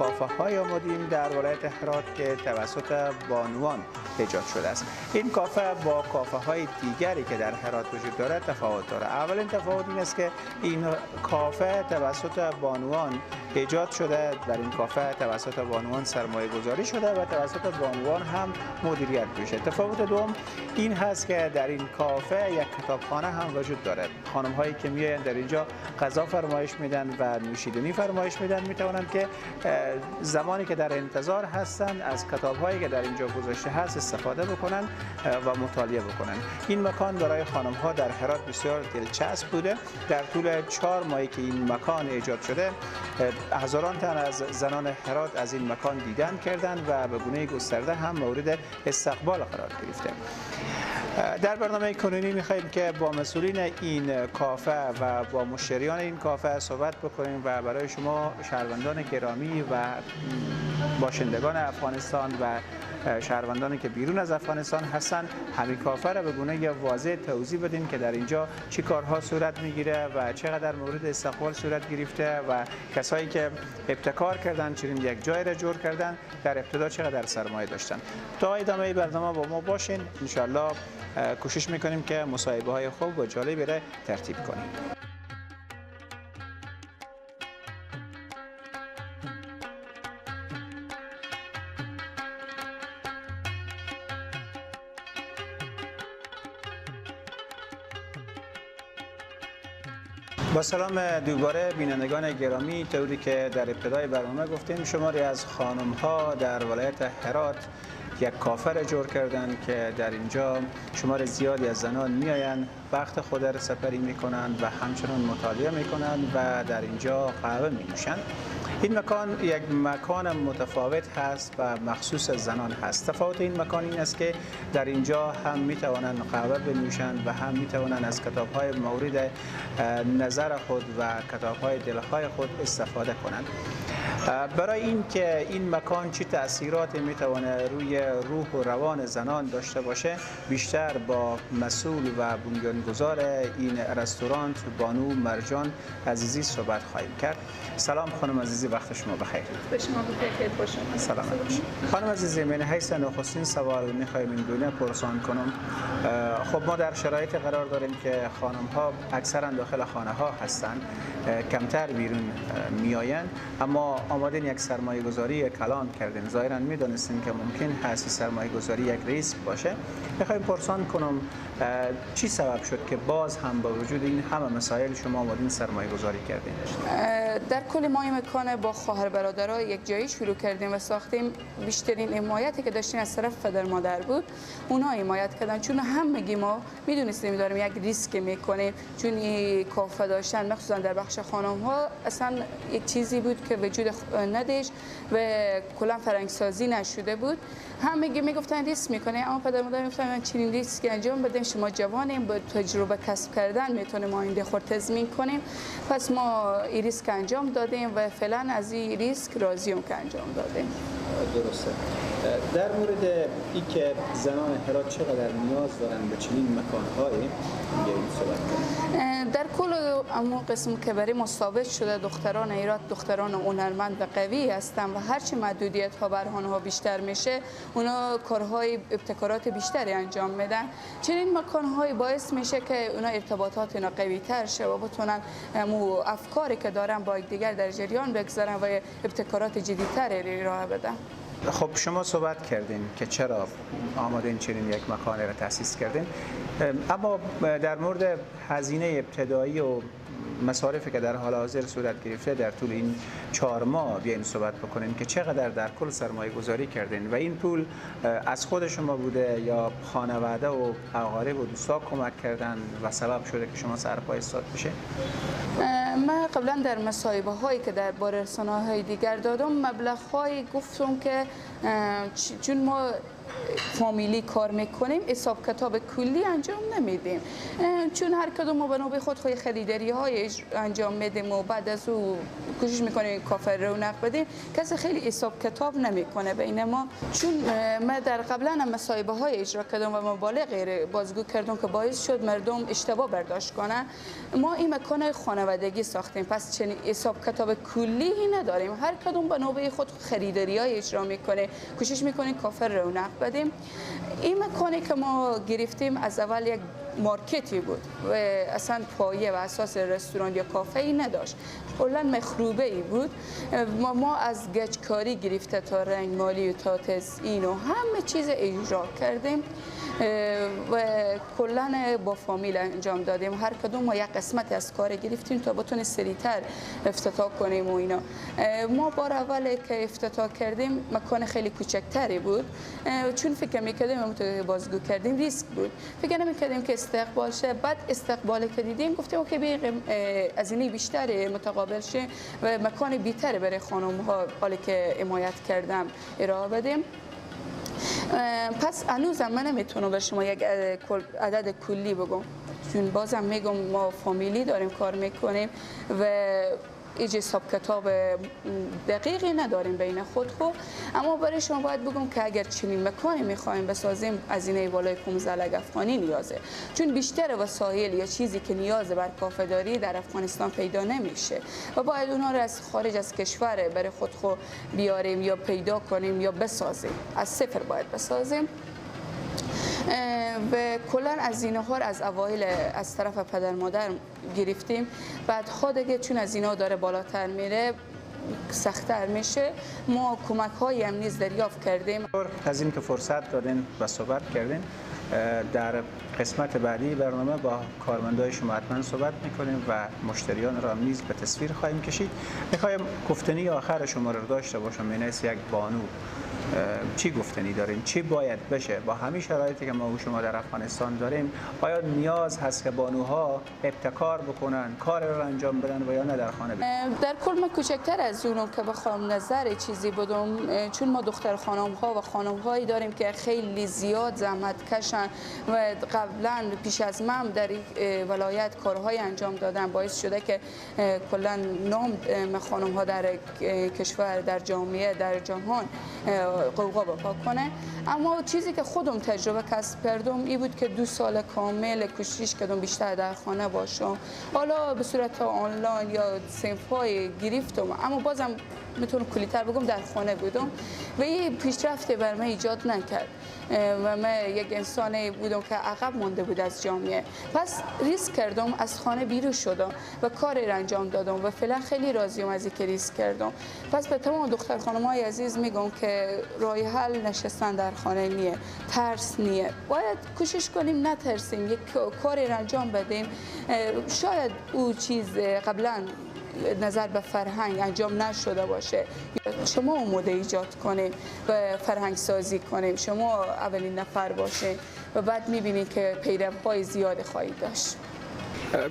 کافه های آمدیم در ولایت هرات که توسط بانوان ایجاد شده است. این کافه با کافه های دیگری که در هرات وجود دارد تفاوت دارد. اولین تفاوت این است که این کافه توسط بانوان ایجاد شده، در این کافه توسط بانوان سرمایه گذاری شده و توسط بانوان هم مدیریت میشه. تفاوت دوم این هست که در این کافه یک کتابخانه هم وجود دارد. خانم هایی که میاین در اینجا غذا فرمایش میدن و نوشیدنی فرمایش میدن میتونن که زمانی که در انتظار هستند از کتاب هایی که در اینجا گذاشته هست استفاده بکنن و مطالعه بکنن. این مکان برای خانم ها در هرات بسیار دلچسب بوده. در طول 4 ماهی که این مکان ایجاد شده هزاران تن از زنان هرات از این مکان دیدن کردند و به گونه گسترده هم مورد استقبال قرار گرفته. در برنامه کنونی می‌خواهیم که با مسئولین این کافه و با مشتریان این کافه صحبت بکنیم و برای شما شهروندان گرامی و باشندگان افغانستان و شهروندانی که بیرون از افغانستان هستند همین کافه را به گونه واضح توضیح بدیم که در اینجا چی کارها صورت میگیره و چقدر مورد استقبال صورت گرفته و کسایی که ابتکار کردن چنین یک جای را جور کردن در ابتدا چقدر سرمایه داشتن. تا ادامه برنامه با ما باشین. ان شاء الله کوشش میکنیم که مصاحبه های خوب و جالبی را ترتیب کنیم. با سلام دوباره بینندگان گرامی، طوری که در ابتدای برنامه گفتیم شماری از خانم ها در ولایت هرات یک کافه را جور کردن که در اینجا شمار زیادی از زنان میآیند وقت خود را سپری میکنند و همچنان مطالعه میکنند و در اینجا قهوه می نوشند. این مکان یک مکان متفاوت هست و مخصوص زنان هست. تفاوت این مکان این است که در اینجا هم می توانند قهوه بنوشند و هم می توانند از کتاب‌های مورد نظر خود و کتاب‌های دلخواه خود استفاده کنند. برای اینکه این مکان چه تأثیراتی میتونه روی روح و روان زنان داشته باشه بیشتر با مسئول و بنیانگذار این رستوران بانو مرجان عزیزی صحبت خواهیم کرد. سلام خانم عزیزی، وقت شما بخیر. به شما بخیر باشم. سلامت باشید. خانم عزیزی، من حیث نخستین سوال میخوایم این گونه پرسان کنم. خب ما در شرایط قرار داریم که خانم ها اکثرا داخل خانه ها هستند، کمتر بیرون میآیند، اما آمدین یک سرمایه گذاری کلان کردین. ظاهرا میدونستین که ممکن هست سرمایه گذاری یک ریسک باشه. میخوایم پرسان کنم چی سبب شد که باز هم با وجود این همه مسائل شما آمدین سرمایه گذاری کردین؟ در کل ما این مکان با خواهر برادرها یک جایی شروع کردیم و ساختیم. بیشترین حمایتی که داشتیم از طرف پدر مادر بود. اونها حمایت کردن چون همگی ما میدونستیم داریم یک ریسک میکنیم، چون این کافه داشتن مخصوصا در بخش خانم ها اصلا یک چیزی بود که وجود نداشت و کلا فرهنگسازی نشده بود. همگی میگفتن ریسک میکنه، اما پدر مادر میگفتن من چنین ریسکی انجام بدیم، شما جوانیم با تجربه کسب کردن میتونیم آینده خود تضمین کنیم. پس ما این ریسک انجام دادیم و فعلا از این ریسک راضیم که انجام دادیم. درسته. در مورد اینکه زنان هرات چقدر نیاز دارن به چنین مکان‌هایی بیایید صحبت کنیم. در کل اما قسم که برای ما ثابت شده دختران هرات دختران هنرمند و قوی هستند و هرچی محدودیت ها بر آنها بیشتر میشه اونا کارهای ابتکارات بیشتری انجام میدن. چنین مکان‌های باعث میشه که اونا ارتباطات اینا قوی تر شه و بتونن افکاری که دارن با یکدیگر در جریان بگذارن و ابتکارات جدیدتری راه بدن. خب شما صحبت کردین که چرا آمدین چنین یک مکان را تأسیس کردین، اما در مورد هزینه ابتدایی و مصارفی که در حال حاضر صورت گرفته در طول این 4 ماه بیایم صحبت بکنیم که چقدر در کل سرمایه گذاری کردین و این پول از خود شما بوده یا خانواده و اقارب و دوستا کمک کردن و سبب شده که شما سرپای استاد بشه؟ من قبلا در مصاحبه هایی که در باره رسانه‌های دیگر دادم مبلغ هایی گفتم که چون ما فامیلی کار میکنیم حساب کتاب کلی انجام نمیدیم، چون هر کدوم ما به نوبه خود خریداری های انجام میدیم و بعد از او کوشش میکنیم کافه رونق بدیم. کسی خیلی حساب کتاب نمیکنه بین ما، چون ما در قبلا هم مصاحبه های اجرا کردم و مبالغ غیر بازگو کردم که باعث شد مردم اشتباه برداشت کنن. ما این مکان خانوادگی ساختیم، پس چنین حساب کتاب کلی نداریم. هر کدوم به نوبه خود خریداری های اجرا میکنه، کوشش میکنیم کافه رونق بدیم. این مکانی که ما گرفتیم از اول یک مارکتی بود و اصلا پایه و اساس رستوران یا کافه ای نداشت، کلا مخروبه ای بود. ما از گچکاری گرفته تا رنگمالی و تا تزیین و همه چیز اجرا کردیم و کلا با فامیل انجام دادیم. هر کدوم ما یک قسمت از کار گرفتیم تا بتونیم سریعتر افتتاح کنیم و اینا. ما بار اول که افتتاح کردیم مکان خیلی کوچکتری بود، چون فکر میکردیم همونطور بازگو کردیم ریسک بود، فکر نمیکردیم که استقبال شه. بعد استقبال که دیدیم گفتیم اوکی بیایم از اینی بیشتر متقابل شه و مکان بیشتر برای خانم ها حالی که حمایت کردم ارائه بدیم. پس هنوزم من نمیتونم به شما یک عدد کلی بگم، چون بازم میگم ما فامیلی داریم کار میکنیم و ایج حساب کتاب دقیقی نداریم بین خود. اما برای شما باید بگم که اگر چنین مکانی میخوایم بسازیم از این بالای 15 لک افغانی نیازه، چون بیشتر وسایل یا چیزی که نیاز بر کافه داری در افغانستان پیدا نمیشه و باید اونها رو از خارج از کشور برای خود بیاریم یا پیدا کنیم یا بسازیم، از صفر باید بسازیم. و کلا از اینها از اوایل از طرف پدر مادر گرفتیم، بعد دیگه چون از اینا داره بالاتر میره سخت‌تر میشه. ما کمک هایی هم نیز دریافت کردیم. از این که فرصت دادین و صحبت کردین، در قسمت بعدی برنامه با کارمندای شما حتما صحبت میکنیم و مشتریان را نیز به تصویر خواهیم کشید. میخوایم گفتنی آخر شما رو داشته باشم، مینس یک بانو چی گفتنی دارین؟ چی باید بشه با همین شرایطی که ما و شما در افغانستان داریم؟ آیا نیاز هست که بانوها ابتکار بکنن، کار رو انجام بدن و یا نه در خانه بشن؟ در کل من کوچکتر از اونم که بخوام نظر چیزی بدم، چون ما دختر خانم ها و خانم هایی داریم که خیلی زیاد زحمت کشن و قبلا پیش از من در ولایت کارهای انجام دادن، باعث شده که کلا نام خانم ها در کشور، در جامعه، در جهان قوقا بپا کنه. اما چیزی که خودم تجربه کسب کردم این بود که 2 سال کامل کوشش کردم بیشتر در خانه باشم، حالا به صورت آنلاین یا صنف‌های گرفتم، اما بازم میتونم کلی‌تر بگم در خانه بودم و این پیشرفت بر من ایجاد نکرد و من یک انسانی بودم که عقب مانده بود از جامعه. پس ریسک کردم، از خانه بیرون شدم و کاری را انجام دادم و فعلا خیلی راضیم از اینکه ریسک کردم. پس به تمام دختر خانم‌های عزیز میگم که راه حل نشستن در خانه نیه، ترس نیه، باید کوشش کنیم نترسیم، یک کاری را انجام بدیم. شاید او چیز قبلا نظر به فرهنگ انجام نشده باشه، شما اموده ایجاد کنید و فرهنگ سازی کنید، شما اولین نفر باشید و بعد میبینید که پیروهای زیاد خواهید داشت.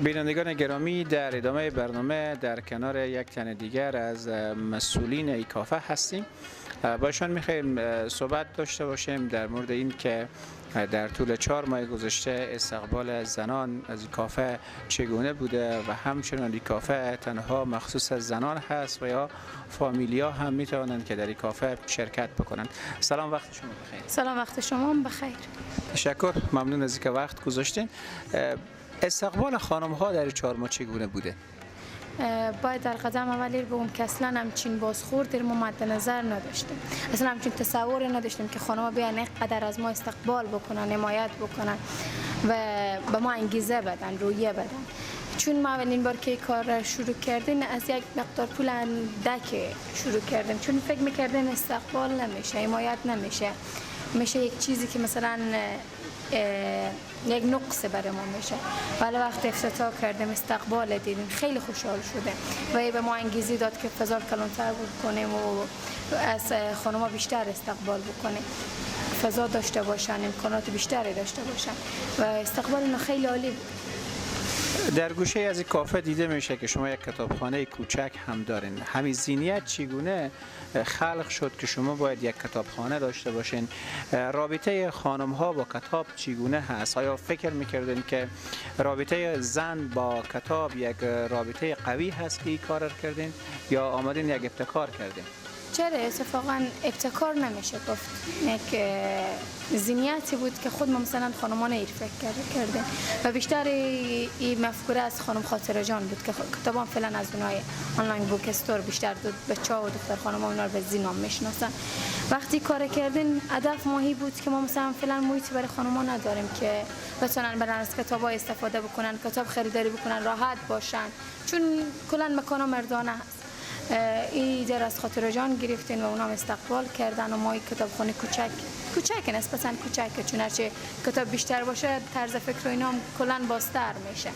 بینندگان گرامی، در ادامه برنامه در کنار یک تن دیگر از مسئولین ای کافه هستیم. با ایشان میخوایم صحبت داشته باشیم در مورد این که در طول 4 ماه گذشته استقبال زنان از این کافه چگونه بوده و همچنان این کافه تنها مخصوص زنان هست و یا فامیلیا هم میتوانند که در این کافه شرکت بکنند. سلام، وقت شما بخیر. سلام، وقت شما بخیر. تشکر، ممنون از اینکه وقت گذاشتین. استقبال خانم ها در 4 ماه چگونه بوده؟ باید در قدم اولی بگم که اصلا همچین بازخورد ما مد نظر نداشتیم، اصلا همچین تصور نداشتیم که خانم‌ها بیان اینقدر از ما استقبال بکنن، حمایت بکنن و به ما انگیزه بدن، رویه بدن. چون ما اولین بار که کار شروع کردیم از یک مقدار پول اندک شروع کردیم، چون فکر می‌کردیم استقبال نمیشه، حمایت نمیشه، میشه یک چیزی که مثلا یک نقص برای ما میشه. ولی وقتی افتتاح کردیم، استقبال دیدیم، خیلی خوشحال شده و این به ما انگیزه داد که فضا کلانتر کنیم و از خانم‌ها بیشتر استقبال بکنیم، فضا داشته باشن، امکانات بیشتری داشته باشن و استقبال اینا خیلی عالی بود. در گوشه از این کافه دیده میشه که شما یک کتابخانه کوچک هم دارین. همین ذهنیت چگونه خلق شد که شما باید یک کتابخانه داشته باشین؟ رابطه خانم ها با کتاب چگونه هست؟ آیا فکر میکردین که رابطه زن با کتاب یک رابطه قوی هست که این کار را کردین یا آمدین یک ابتکار کردین؟ چرا اتفاقا ابتکار نمیشه گفت، یک ذهنیتی بود که خود ما مثلا خانمان ایر فکر کردیم و بیشتر این مفکوره از خانم خاطره جان بود که کتابان فعلا از اونای آنلاین بوک استور بیشتر بچه‌ها و دختر خانم‌ها اونا رو به زینام میشناسن. وقتی کار کردین هدف ماهی بود که ما مثلا فعلا محیطی برای خانم‌ها نداریم که بتونن برن از کتاب‌ها استفاده بکنن، کتاب خریداری بکنن، راحت باشن، چون کلا مکان‌ها مردانه هست. ایده از خاطر جان گرفتین و اونام استقبال کردن و ما یک کتابخانه کوچک نسبتا کوچکه، چون هرچه کتاب بیشتر باشه طرز فکر و اینا کلا بازتر میشه.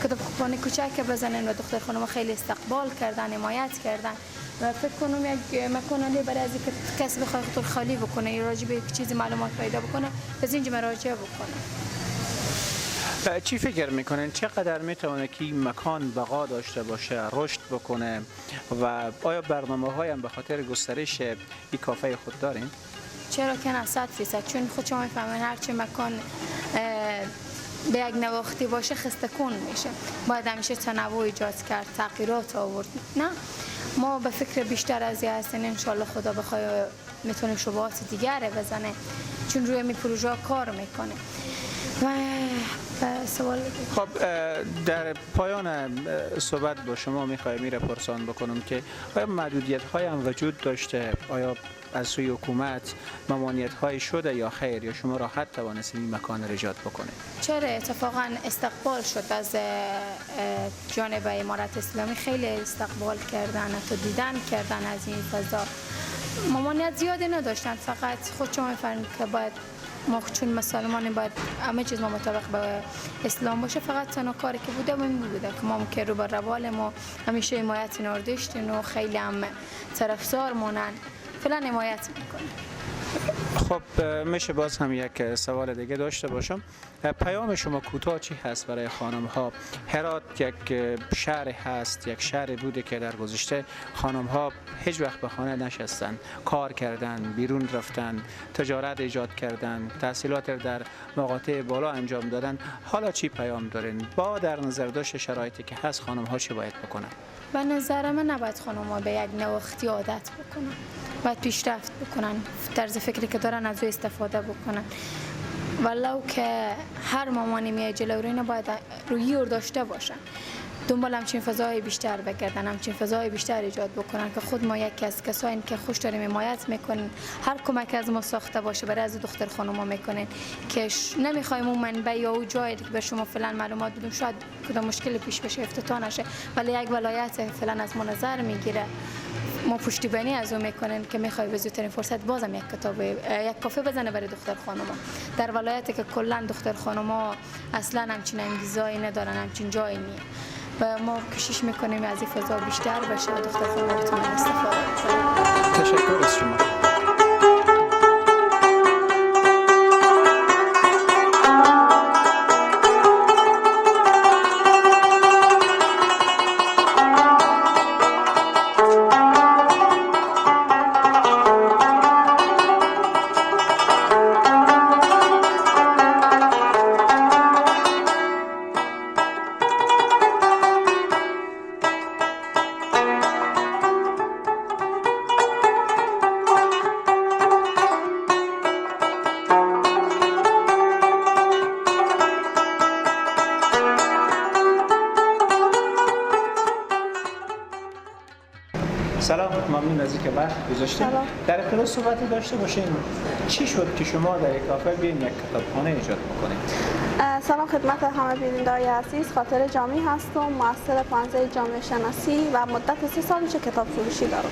کتابخانه کوچک بزنن و دختر خانم خیلی استقبال کردن، حمایت کردن و فکر کنم یک مکانی برای از کسی بخواد خاطر خالی بکنه یا راجع به یک چیزی معلومات پیدا بکنه از اینجا مراجعه بکنه. چی فکر میکنین چقدر میتونه که این مکان بقا داشته باشه، رشد بکنه و آیا برنامه‌هایی هم به خاطر گسترش این کافه خود دارین؟ چرا که نه، 100%، چون خود شما میفهمین هرچی مکان به یک نواختی باشه خستکون میشه، باید همیشه تنوع ایجاد کرد، تغییرات آورد. نه ما به فکر بیشتر از این هستیم، انشالله خدا بخواد میتونه شبهات دیگره بزنه، چون روی می پروژه کار میکنه. و سوال خب در پایان صحبت با شما میخوایم پرسان بکنم که آیا محدودیت های هم وجود داشته؟ آیا از سوی حکومت ممانعت های شده یا خیر، یا شما راحت توانستید این مکان را ایجاد بکنید؟ چرا اتفاقا استقبال شد از جانب امارت اسلامی، خیلی استقبال کردن، تو دیدن کردن از این فضا. ممانعت زیادی نداشتن، فقط خود شما میفهمید که باید ما چون مسلمانی باید همه چیز ما مطابق به اسلام باشه. فقط تنها کاری که بوده این بوده که ما که رو به روال ما همیشه حمایت اینا رو داشتیم و خیلی هم طرفدار مونن، فعلا حمایت میکنه. خب میشه باز هم یک سوال دیگه داشته باشم. پیام شما کوتاه چی هست برای خانم ها؟ هرات یک شهر هست، یک شهر بوده که در گذشته خانم ها هیچ وقت به خانه نشستن، کار کردن، بیرون رفتن، تجارت ایجاد کردن، تحصیلات در مقاطع بالا انجام دادن. حالا چی پیام دارین؟ با در نظر داشت شرایطی که هست خانم ها چی باید بکنن؟ به نظر من نباید خانم ها به یک نواختی عادت بکنن، باید پیشرفت بکنن، طرز فکری که دارن از او استفاده بکنن. ولو که هر مامانی میای جلو رو اینا باید رویی داشته باشن، دنبال همچین فضای بیشتر بگردن، همچین فضای بیشتر ایجاد بکنن که خود ما یکی از کسایی که خوش داریم حمایت میکنن، هر کمک از ما ساخته باشه برای از دختر خانوما میکنن که نمیخوایم اون منبع یا اون جایی که به شما فعلا معلومات بدیم شاید کدام مشکلی پیش بشه، افتتاح نشه، ولی یک ولایت فعلا از ما نظر میگیره، ما پشتیبانی از اون میکنن که میخوای به زودترین فرصت بازم یک کافه بزنه برای دختر خانوما در ولایتی که کلا دختر خانوما اصلا همچین انگیزایی ندارن، همچین جایی نیست و ما کوشش میکنیم از این فضا بیشتر بشه و دختر خانوما بتونن استفاده کنن. تشکر از شما. سلام، ممنون از اینکه وقت گذاشتید. در ابتدا صحبتی داشته باشیم چی شد که شما در یک کافه بیاین یک کتابخانه ایجاد بکنید؟ سلام خدمت همه بینندگان عزیز، خاطر جامی هستم، مؤسس پانزه جامعه شناسی و مدت 3 سال میشه کتاب فروشی دارم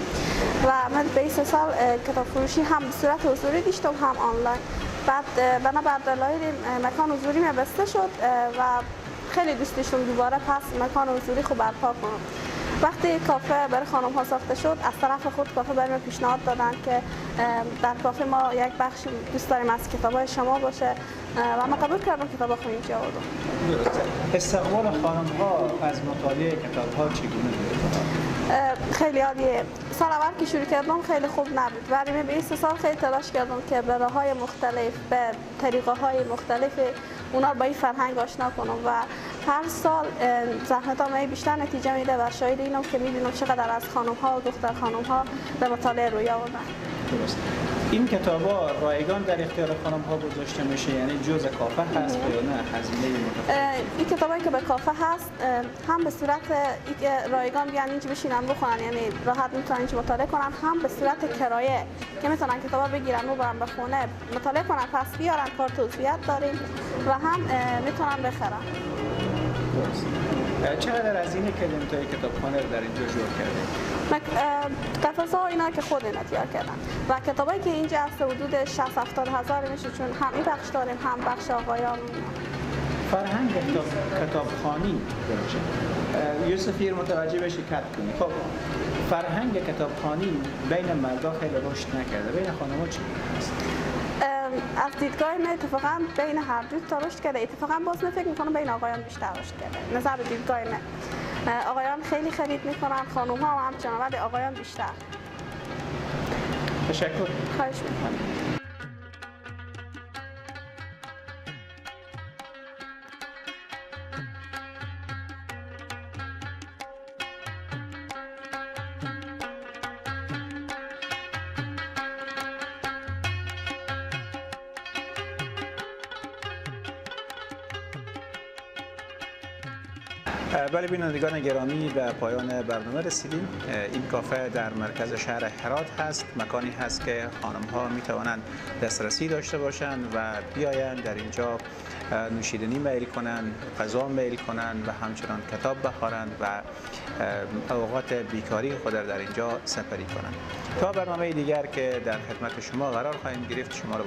و من به 3 سال کتاب فروشی هم به صورت حضوری داشتم هم آنلاین. بعد بنابر دلایل مکان حضوری بسته شد و خیلی دوست داشتم دوباره پس مکان حضوری خوب برپا کنم وقتی کافه برای خانم ها ساخته شد، از طرف خود کافه برای ما پیشنهاد دادن که در کافه ما یک بخش دوست داریم از کتاب‌های شما باشه و من قبول کردم کتاب خود اینجا آوردم. درسته. استقبال خانم ها از مطالعه کتاب ها چگونه بوده؟ خیلی عالیه. سال اول که شروع کردم خیلی خوب نبود، ولی به این سال خیلی تلاش کردم که به راه‌های مختلف، به طریقه‌های مختلف اونا با این فرهنگ آشنا کنم و هر سال زحمتام بیشتر نتیجه میده و شاهد اینم که می‌بینم چقدر از خانم‌ها و دختر خانم‌ها به مطالعه روی آوردن. درست. این کتاب‌ها رایگان در اختیار خانم‌ها گذاشته میشه، یعنی جزء کافه هست یا نه هزینه متفاوت؟ این کتابایی که به کافه هست هم به صورت رایگان بیان اینجا بشینن بخونن، یعنی راحت میتونن اینجا مطالعه کنن، هم به صورت کرایه که میتونن کتابا بگیرن و برن به خونه مطالعه کنن پس بیارن، کارت عضویت داریم و هم میتونن بخرن. چقدر هزینه کردیم تا کتابخانه رو در اینجا جور کردیم؟ قفس‌ها اینا که خود اینا تیار کردن و کتابایی که اینجا هست حدود 60-70 هزار میشه، چون هم این بخش داریم هم بخش آقایان. فرهنگ کتابخوانی یوسفی متوجه بشی کت کنی. خب فرهنگ کتابخوانی بین مردا خیلی رشد نکرده، بین خانم‌ها چی هست؟ از دیدگاه من اتفاقا بین هر دو تا رشد کرده، اتفاقا باز من فکر می‌کنم بین آقایان بیشتر رشد کرده. نظر به دیدگاه من آقایان خیلی خرید می‌کنن، خانم‌ها هم همچنان، ولی آقایان بیشتر. تشکر. خواهش می‌کنم. بله بینندگان گرامی، به پایان برنامه رسیدیم. این کافه در مرکز شهر هرات هست، مکانی هست که خانم ها می توانند دسترسی داشته باشند و بیایند در اینجا نوشیدنی میل کنند، غذا میل کنند و همچنان کتاب بخوانند و اوقات بیکاری خود در اینجا سپری کنند. تا برنامه دیگر که در خدمت شما قرار خواهیم گرفت، شما رو